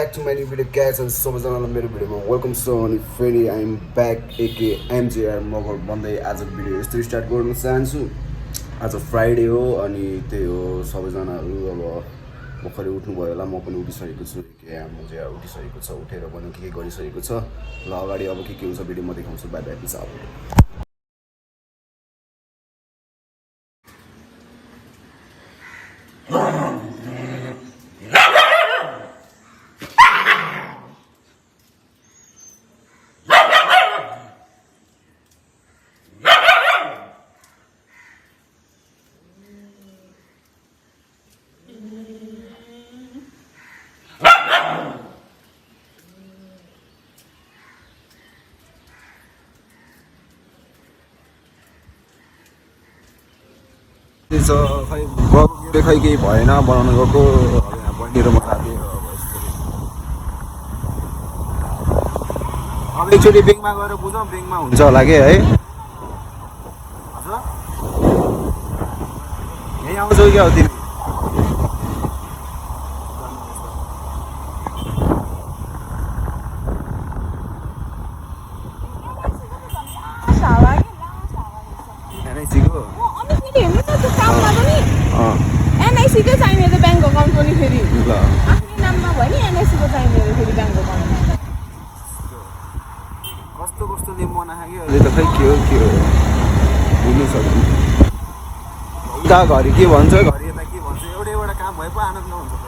Back to my new video guys and सबैजनालाई मेरो भिडियोमा वेलकम छ अनि फेरि I am back AK MJR Magar भन्दै आजको भिडियो यस्तो स्टार्ट गर्न चाहन्छु। आज फ्राइडे हो अनि त्यही हो सबैजनाहरू अब भर्खरै उठ्नुभयो होला, म पनि उठिसकेको छु। के एमजेआर उठिसकेको छ, उठेर पनि के गरिसकेको छ। ल अगाडि अब के हुन्छ भिडियो म देखाउँछु। Bye bye peace out. खै गएको खै केही भएन, बनाउनु गएको अब यहाँ बहिनी र म साथी अब एकचोटि ब्याङ्कमा गएर बुझौँ, ब्याङ्कमा हुन्छ होला कि है। यहीँ आउँछौ क्या हो तिमी? एनआइसीकै चाहिने त ब्याङ्क अकाउन्ट पनि फेरि आफ्नै नाममा भयो नि, एनआइसीको चाहिने फेरि ब्याङ्क अकाउन्ट। कस्तो कस्तो नियम बनायो अहिले त खै के हो बुझ्नु सक्नु। उता घरि के भन्छ, घरि यता के भन्छ, एउटा काम भए पो आनन्द हुन्छ त।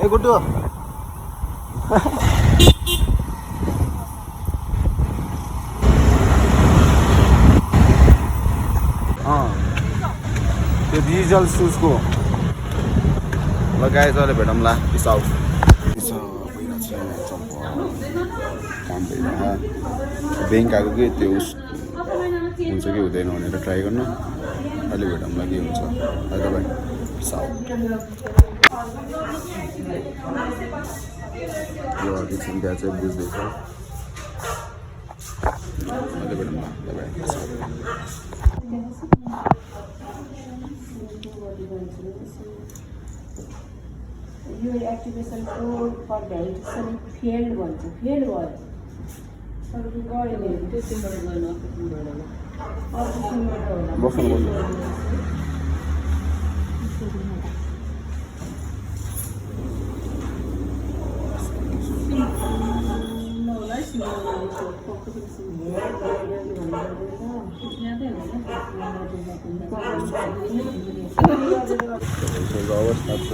ए गुड्डु त्यो डिजिटल सुजको लगाएछ अहिले भेटौँला। Piece out. काम भइरहेको ब्याङ्क आएको कि त्यो उस हुन्छ कि हुँदैन भनेर ट्राई गर्नु। अहिले भेटौँला के हुन्छ। अहिले तपाईँ पिस आउट। यो अर्को चिन्ता चाहिँ बुझ्दैछ। अहिले भेटौँला तपाईँ peace out. Your activation code for validation failed भन्छ, फेल भयो। तर गरेन त्यो सिम्बल गर्न अर्को सिम्बल होला। बस्नु अवस्था छ।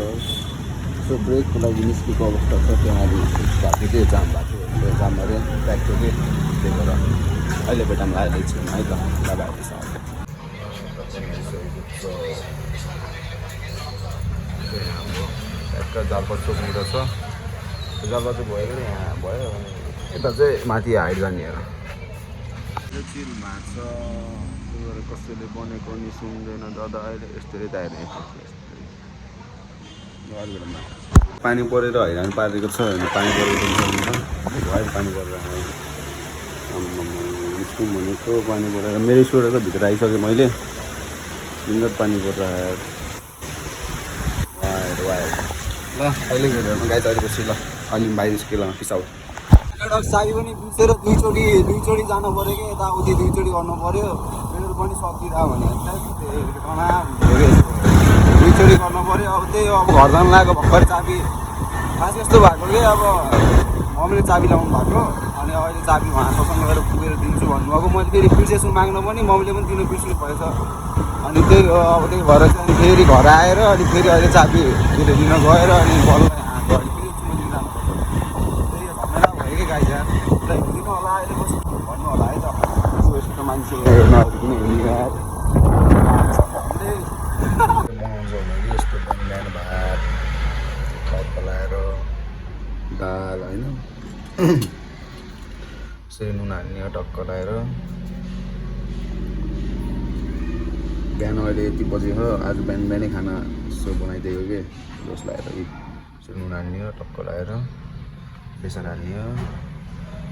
यसो ब्रेकको लागि निस्केको अवस्था छ। त्यहाँ भएको थियो, जाम भएको थियो, त्यो जामहरू ब्याक थियो कि त्यही भएर अहिले भेटौँला। अहिले एकछिन है त बाबाहरू छ। हाम्रो ट्याक्क जालपा चोकनिर छ। जालपा चोक भयो कि यहाँ भयो। यता चाहिँ माथि हाइट जाने हेर यो चिल भाँच्छ। त्यही भएर कसैले बनेको नि सुन्दैन दादा। अहिले यस्तै तयार पानी परेर हैरान पारेको छ। पानी परेको भयो, पानी परेर स्कुल भनेको पानी परेर मेरो स्कुलबाट त भित्र आइसकेँ मैले। सुन्दर पानी परेर वायर ल अहिले भेटेर गाई तरेपछि ल अलि बाहिर निस्केँ। ल पिस आउट। साई पनि बिर्सेर दुईचोटि जानु पऱ्यो कि यताउति दुईचोटि गर्नु पऱ्यो। मेरो पनि सकिरह भने दुईचोटि गर्नु पऱ्यो। अब त्यही हो, अब घर जानु लाग्यो भर्खर चाबी खास यस्तो भएको कि अब मम्मीले चाबी ल्याउनु भएको अनि अहिले चाबी उहाँ ससँग गएर पुगेर दिन्छु भन्नुभएको। मैले फेरि बिर्सेछु माग्नु पनि, मम्मीले पनि दिनु बिर्सिनु भएछ। अनि त्यही हो, अब त्यही भएर चाहिँ फेरि घर आएर अनि फेरि अहिले चाबी फेरि लिन गएर अनि बल्ल यहाँ गएर फेरि मैले जानुपर्छ। त्यही झमेला भयो कि गाई यहाँ हिँडिदिनु होला अहिले बस भन्नु होला है त। यस्तो मान्छे नहिँडिदिनु हिँड्ने यार बनाउँछ भने यस्तो बिहान भात पलाएर दाल होइन यसरी नुन हाल्ने टक्क लगाएर। बिहान अहिले यति बजे हो, आज बिहानै खाना यसो बनाइदिएको कि जोस लगाएर कि यसरी नुन हाल्ने टक्क लगाएर बेसन हाल्ने हो।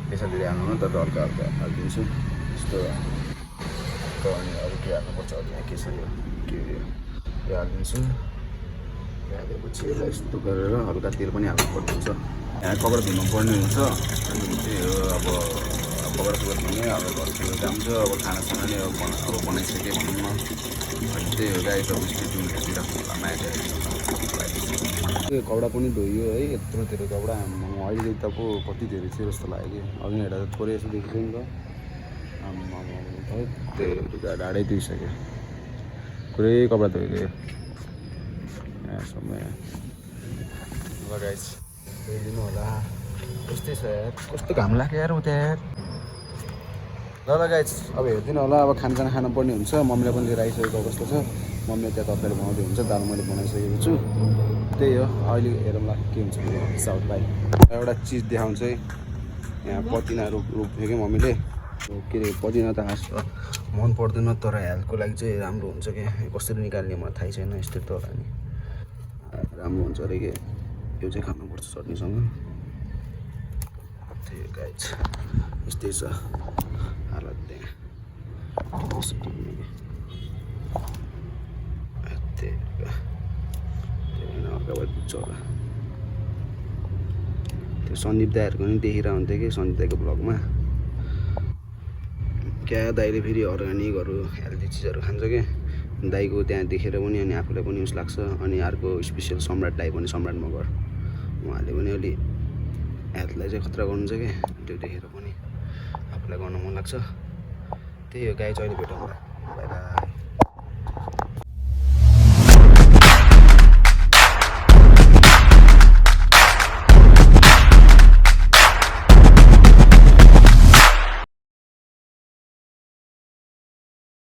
बेसन धेरै हाल्नु तर हल्का हल्का हालिदिन्छु यस्तो। अनि अरू के हाल्नुपर्छ, अरू यहाँ के छ यो के यो हालिदिन्छु। त्यसपछि यस्तो गरेर हल्का तेल पनि हाल्नु पर्ने हुन्छ यहाँ कपडा धुनु पर्ने हुन्छ अनि त्यही हो अब कपडा धुने अब घरतिर काम छ अब खानासाना नै अब बनाइसकेँ भनौँ न अनि त्यही हो गाई अब स्टेडियमतिर त्यो कपडा पनि धोइयो है यत्रोतिर कपडा अहिले त पो कति धेरै थियो जस्तो लाग्यो कि अघि हेर्दा त थोरै यसो देखिँदैन नि त त्यही ढाडै धोइसक्यो पुरै कपडा धोइदियो समय गाइस धोइदिनु होला कस्तै छ यार कस्तो घाम लाग्यो यार उता यार ल गाइस अब हेरिदिनु होला अब खानसाना खानु पर्ने हुन्छ मम्मीले पनि लिएर आइसकेको अवस्था छ मम्मीले त्यहाँ तपाईँहरू बनाउँदै हुन्छ दाल मैले बनाइसकेको छु त्यही हो अहिले हेरौँला के हुन्छ साउथ बाई एउटा चिज देखाउँछ है यहाँ पदिना रोप्यो कि मम्मीले के अरे पदिना त खास मन पर्दैन तर हेल्थको लागि चाहिँ राम्रो हुन्छ कि कसरी निकाल्ने मलाई थाहै छैन यस्तै त होला नि राम्रो हुन्छ अरे कि यो चाहिँ खानुपर्छ चटनीसँग त्यही हो गाइस यस्तै छ हालत त्यहाँ त्यो सन्दीप दाईहरूको पनि देखिरहेको हुन्थ्यो कि सन्दीप दाईको ब्लगमा क्या दाईले फेरि अर्ग्यानिकहरू हेल्दी चिजहरू खान्छ क्या दाईको त्यहाँ देखेर पनि अनि आफूलाई पनि उस लाग्छ अनि अर्को स्पेसियल सम्राट दाई पनि सम्राट मगर उहाँले पनि अलि हेल्थलाई चाहिँ खतरा गर्नुहुन्छ क्या त्यो देखेर पनि आफूलाई गर्न मन लाग्छ त्यही हो गाई चाहिँ अहिले भेटौँला